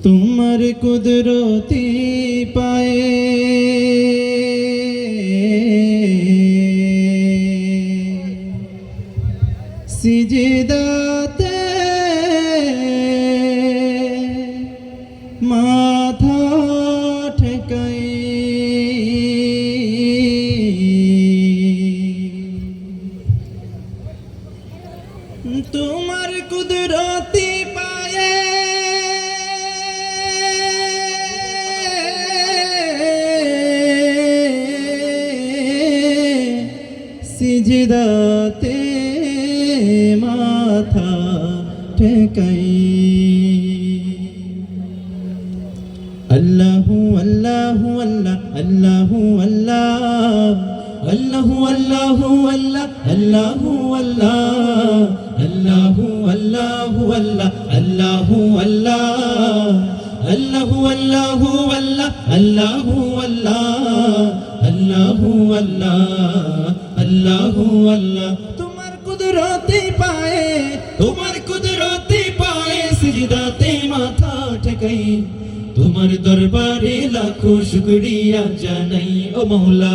তোমার কুদরতি পায়ে সিজদাতে মাথা ঠেকাই তোমার কুদরতি পায়ে সিজদাতে মাথা ঠেকাই আল্লাহু আল্লাহু আল্লাহ আল্লাহু আল্লাহ আল্লাহু আল্লাহু আল্লাহ আল্লাহু আল্লাহ আল্লাহু আল্লাহু আল্লাহ আল্লাহু আল্লাহ আল্লাহু আল্লাহু আল্লাহ আল্লাহু আল্লাহ আল্লাহু আল্লাহ আল্লাহু আল্লাহ তোমার কুদরতি পায়ে সিজদাতে মাথা ঠেকাই তোমার দরবারে লাখো শুকরিয়া জানাই ও মওলা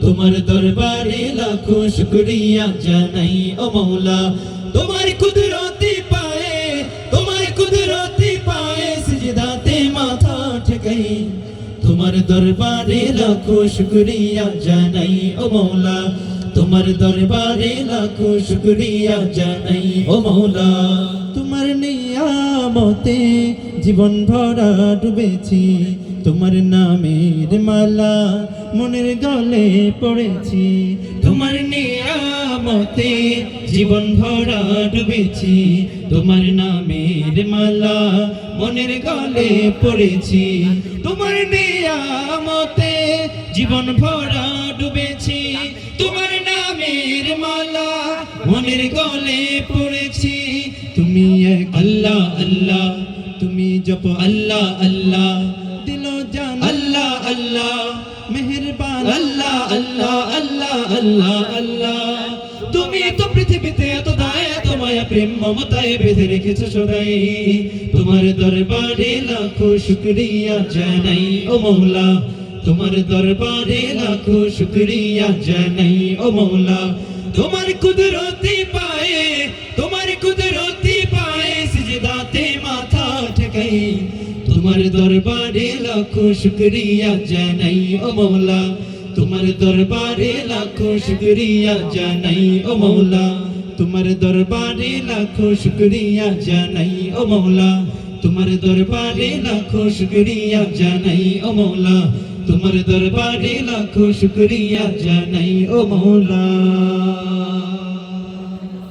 তোমার দরবারে লাখো শুকরিয়া জানাই ও মওলা তোমার কুদরতি পায়ে সিজদাতে মাথা ঠেকাই তোমার দরবারে লাখো শুকরিয়া জানাই ও মওলা তোমার দরবারে লাখো শুকরিয়া জানাই ও মওলা তোমার নিয়ামতে জীবন ভরা ডুবেছি তোমার নামের মালা মনের গলে পড়েছি তোমার নিয়ামতে জীবন ভরা ডুবেছি তোমার নামের মালা মনের গলে পড়েছি তোমার নিয়ামতে জীবন ভরা ডুবেছি তোমার নামের মালা মনের গলে পড়েছি তুমি এক আল্লাহ আল্লাহ তুমি জপ আল্লাহ আল্লাহ দিল জান আল্লাহ আল্লাহ মেহেরবান আল্লাহ আল্লাহ আল্লাহ আল্লাহ আল্লাহ তুমি তো পৃথিবীতে এত দয়া এত মায়া প্রেম মমতায় বেঁধে রেখেছো সদাই তোমার দরবারে লাখো শুকরিয়া জানাই ও মওলা তোমার দরবারে লাখো শুকরিয়া জানাই ও মওলা তোমার কুদরতি পায়ে সিজদাতে মাথা ঠেকাই তোমার দরবারে লাখো শুকরিয়া জানাই ও মওলা তোমার দরবারে লাখো শুকরিয়া জানাই ও মওলা তোমার দরবারে লাখো শুকরিয়া জানাই ও মওলা তোমার দরবারে লাখো শুকরিয়া জানাই ও মওলা তোমার দরবারে লাখো শুকরিয়া জানাই ও মওলা।